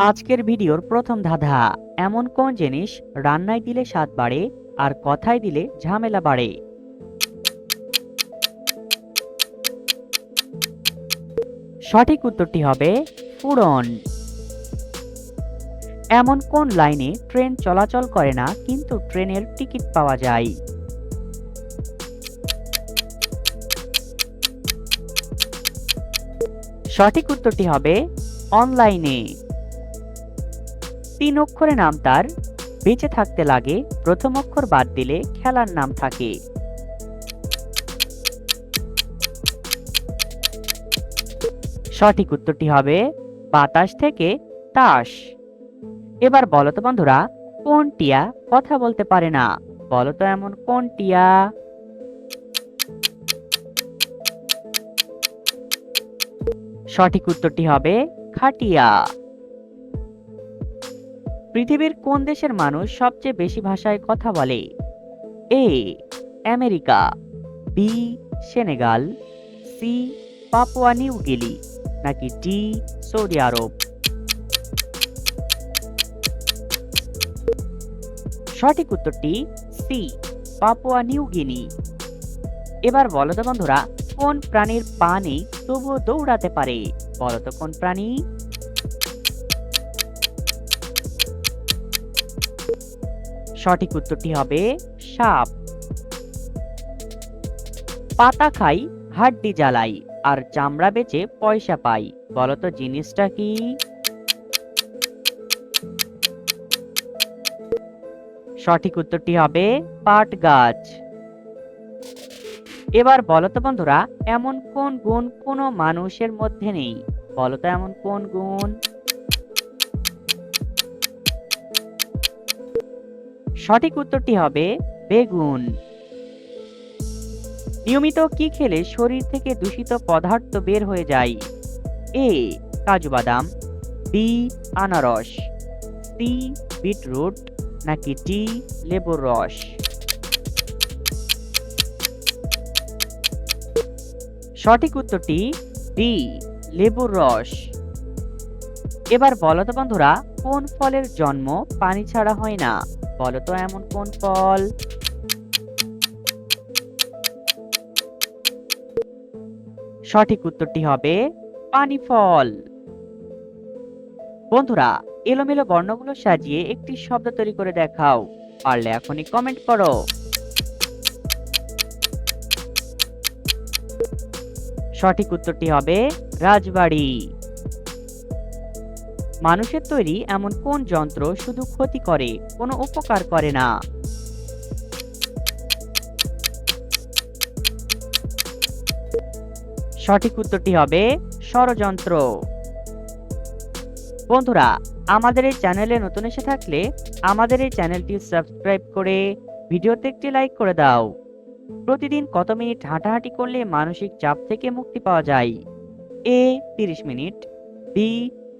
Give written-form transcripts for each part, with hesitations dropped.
আজকের ভিডিওর প্রথম ধাঁধা। এমন কোন জিনিস রান্নায় দিলে স্বাদ বাড়ে আর কথায় দিলে ঝামেলা বাড়ে? সঠিক উত্তরটি হবে ফোড়ন। এমন কোন লাইনে ট্রেন চলাচল করে না কিন্তু ট্রেনের টিকিট পাওয়া যায়? সঠিক উত্তরটি হবে অনলাইনে। তিন অক্ষরে নাম তার, বেঁচে থাকতে লাগে, প্রথম অক্ষর বাদ দিলে খেলার নাম থাকে। সঠিক উত্তরটি হবে বাতাস থেকে তাস। এবার বলো তো বন্ধুরা, কোন টিয়া কথা বলতে পারে না? বলো তো এমন কোন টিয়া? সঠিক উত্তরটি হবে খাটিয়া। পৃথিবীর কোন দেশের মানুষ সবচেয়ে বেশি ভাষায় কথা বলে? A America, B Senegal, C Papua New Guinea, নাকি ডি সৌদি আরব? সঠিক উত্তরটি সি পাপুয়া নিউ গিনি। এবার বলো তো বন্ধুরা, কোন প্রাণীর পা নেই তবুও দৌড়াতে পারে? বলো তো কোন প্রাণী? সঠিক উত্তরটি হবে সাপ। পাতা খাই, হাড্ডি জ্বালাই, আর চামড়া বেচে পয়সা পাই, বলো তো জিনিসটা কি? সঠিক উত্তরটি হবে পাট গাছ। এবার বলো তো বন্ধুরা, এমন কোন গুণ কোনো মানুষের মধ্যে নেই? বলো তো এমন কোন গুণ? সঠিক উত্তরটি হবে বেগুন। নিয়মিত কি খেলে শরীর থেকে দূষিত পদার্থ বের হয়ে যায়? এ কাজু বাদাম, বি আনারস, সি বিটরুট, নাকি ডি লেবুর রস? সঠিক উত্তরটি ডি লেবুর রস। এবার বলো তো বন্ধুরা, কোন ফলের জন্ম পানি ছাড়া হয় না? বলো তো এমন কোন ফল? সঠিক উত্তরটি হবে পানি ফল। বন্ধুরা, এলোমেলো বর্ণগুলো সাজিয়ে একটি শব্দ তৈরি করে দেখাও। পারলে এখনই কমেন্ট করো। সঠিক উত্তরটি হবে রাজবাড়ি। মানুষের তৈরি এমন কোন যন্ত্র শুধু ক্ষতি করে, কোনো উপকার করে না? সঠিক উত্তরটি হবে ষড়যন্ত্র। বন্ধুরা, আমাদের এই চ্যানেলে নতুন এসে থাকলে আমাদের এই চ্যানেলটি সাবস্ক্রাইব করে ভিডিওতে একটি লাইক করে দাও। প্রতিদিন কত মিনিট হাঁটাহাঁটি করলে মানসিক চাপ থেকে মুক্তি পাওয়া যায়? A 30 minute, B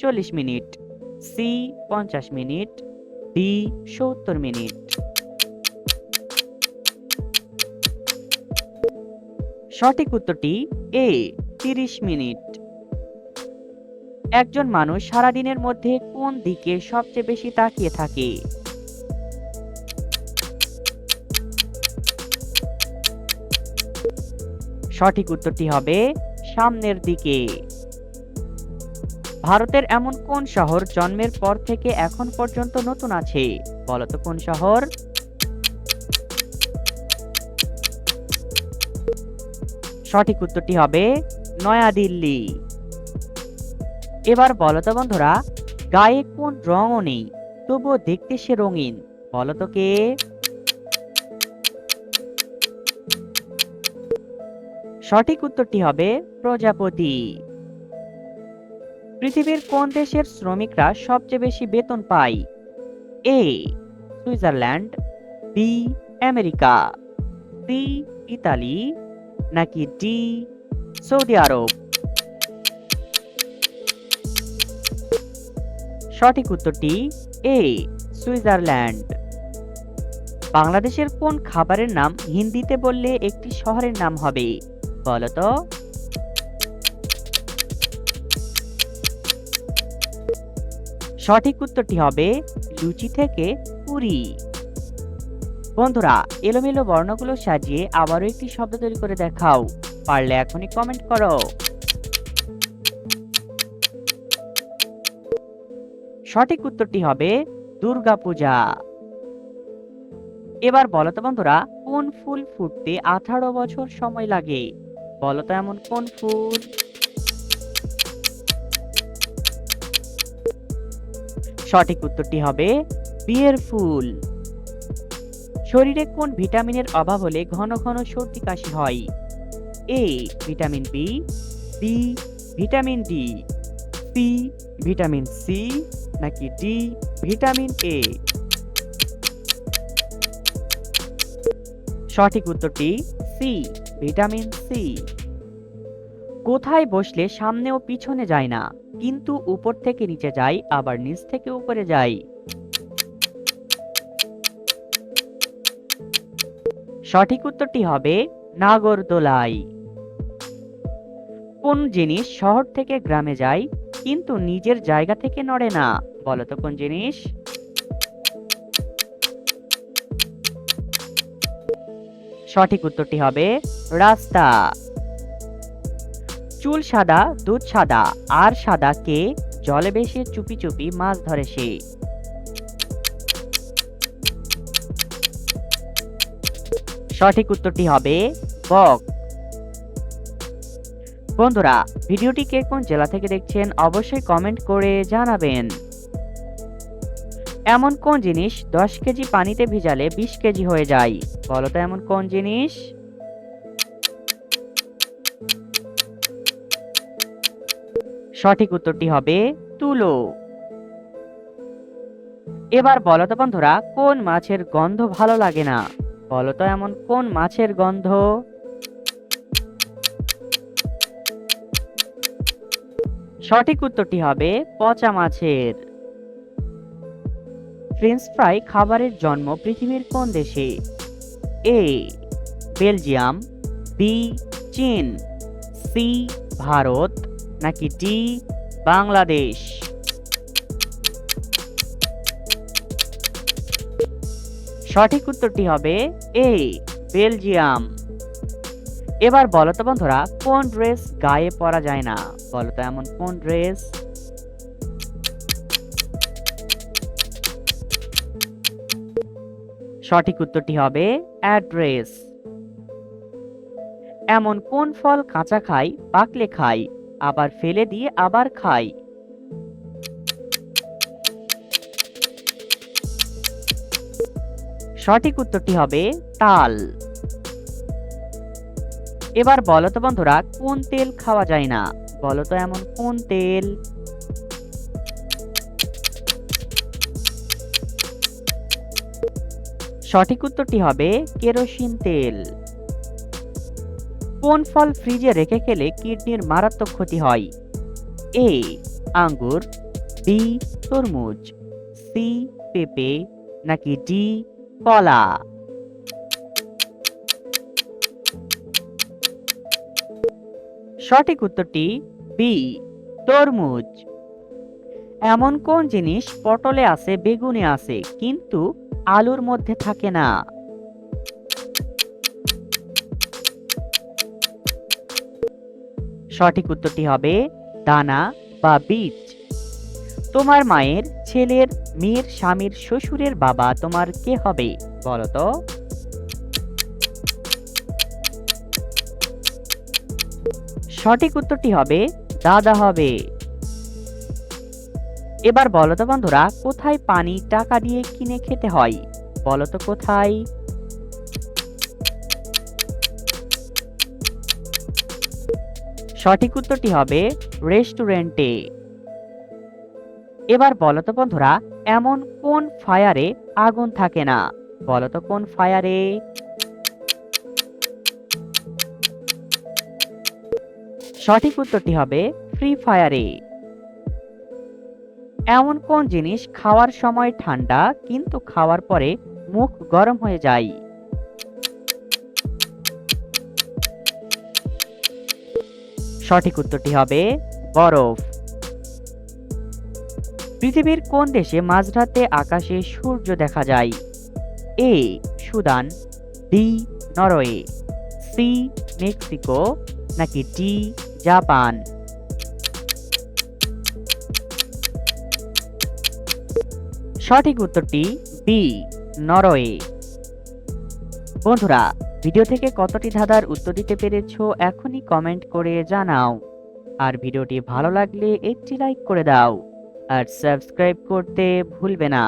40 minute, C 50 minute, D 70 minute? সঠিক উত্তরটি এ 30 মিনিট। একজন মানুষ সারাদিনের মধ্যে কোন দিকে সবচেয়ে বেশি তাকিয়ে থাকে? সঠিক উত্তরটি হবে সামনের দিকে। ভারতের এমন কোন শহর জন্মের পর থেকে এখন পর্যন্ত নতুন আছে? বলো তো কোন শহর? সঠিক উত্তরটি হবে নয়াদিল্লি। এবার বলো তো বন্ধুরা, গায়ে কোন রঙও নেই তবুও দেখতে সে রঙিন, বলো তো কে? সঠিক উত্তরটি হবে প্রজাপতি। পৃথিবীর কোন দেশের শ্রমিকরা সবচেয়ে বেশি বেতন পায়? A Switzerland, B America, C Italy, নাকি ডি সৌদি আরব? সঠিক উত্তরটি এ সুইজারল্যান্ড। বাংলাদেশের কোন খাবারের নাম হিন্দিতে বললে একটি শহরের নাম হবে? বলো তো। সঠিক উত্তরটি হবে লুচি থেকে পুরি। বন্ধুরা, এলোমেলো বর্ণগুলো সাজিয়ে আবারও একটি শব্দ তৈরি করে দেখাও। পারলে এখনই কমেন্ট করো। সঠিক উত্তরটি হবে দুর্গাপূজা। এবার বলো তো বন্ধুরা, কোন ফুল ফুটতে 18 বছর সময় লাগে? বলো তো এমন কোন ফুল? সঠিক উত্তরটি হবে বিয়ের ফুল। শরীরে কোন ভিটামিনের অভাব হলে ঘন ঘন সর্দি কাশি হয়? A vitamin B, B vitamin D, C vitamin C, নাকি ডি ভিটামিন এ? সঠিক উত্তরটি সি ভিটামিন সি। কোথায় বসলে সামনে ও পিছনে যায় না, কিন্তু উপর থেকে নিচে যায়, আবার নিচ থেকে উপরে যায়? সঠিক উত্তরটি হবে নাগরদোলাই। কোন জিনিস শহর থেকে গ্রামে যায় কিন্তু নিজের জায়গা থেকে নড়ে না? বলো তো কোন জিনিস? সঠিক উত্তরটি হবে রাস্তা। চুল সাদা দুধ সাদা, আর সাদা কে? জলে ভেসে চুপি চুপি মাছ ধরে সে। সঠিক উত্তরটি হবে বক। বন্ধুরা, ভিডিওটি কে কোন জেলা থেকে দেখছেন অবশ্যই কমেন্ট করে জানাবেন। এমন কোন জিনিস 10 কেজি পানিতে ভিজালে 20 কেজি হয়ে যায়? বলো তো এমন কোন জিনিস? সঠিক উত্তরটি হবে তুলো। এবার বলো তো বন্ধুরা, কোন মাছের গন্ধ ভালো লাগে না? বলো তো এমন কোন মাছের গন্ধ? সঠিক উত্তরটি হবে পচা মাছের। ফ্রেঞ্চ ফ্রাই খাবারের জন্ম পৃথিবীর কোন দেশে? এ বেলজিয়াম, বি চীন, সি ভারত, নাকি ডি বাংলাদেশ? সঠিক উত্তরটি হবে এ বেলজিয়াম। এবার বলো তো বন্ধুরা, কোন ড্রেস গায়ে পরা যায় না? বলো তো এমন কোন ড্রেস? সঠিক উত্তরটি হবে অ্যাড্রেস। এমন কোন ফল কাঁচা খাই, পাকলে খাই, আবার ফেলে দিয়ে আবার খাই? সঠিক উত্তরটি হবে তাল। এবার বলো তো বন্ধুরা, কোন তেল খাওয়া যায় না? বলো তো এমন কোন তেল? সঠিক উত্তরটি হবে কেরোসিন তেল। কোন ফল ফ্রিজে রেখে খেলে কিডনির মারাত্মক ক্ষতি হয়? এ আঙ্গুর, বি তরমুজ, সি পেঁপে, নাকি ডি কলা? সঠিক উত্তরটি বি তরমুজ। এমন কোন জিনিস পটলে আছে বেগুনে আছে কিন্তু আলুর মধ্যে থাকে না? সঠিক উত্তরটি হবে দানা বা বীজ। তোমার মায়ের, ছেলের, মেয়ের, স্বামীর, শ্বশুরের বাবা তোমার কে হবে? বলো তো। সঠিক উত্তরটি হবে দাদা হবে। এবার বলো তো বন্ধুরা, কোথায় পানি টাকা দিয়ে কিনে খেতে হয়? বলো তো কোথায়? সঠিক উত্তরটি হবে রেস্টুরেন্টে। এবার বলো তো বন্ধুরা, এমন কোন ফায়ারে আগুন থাকে না? বলো তো কোন ফায়ারে? সঠিক উত্তরটি হবে ফ্রি ফায়ারে। এমন কোন জিনিস খাওয়ার সময় ঠান্ডা কিন্তু খাওয়ার পরে মুখ গরম হয়ে যায়? সঠিক উত্তরটি হবে বরফ। পৃথিবীর কোন দেশে মাঝরাতে আকাশে সূর্য দেখা যায়? A Sudan, B Norway, C Mexico, নাকি ডি জাপান? সঠিক উত্তরটি বি নরওয়ে। বন্ধুরা, ভিডিও থেকে কতটি ধাঁধার উত্তর দিতে পেরেছো এখনই কমেন্ট করে জানাও। আর ভিডিওটি ভালো লাগলে একটি লাইক করে দাও আর সাবস্ক্রাইব করতে ভুলবে না।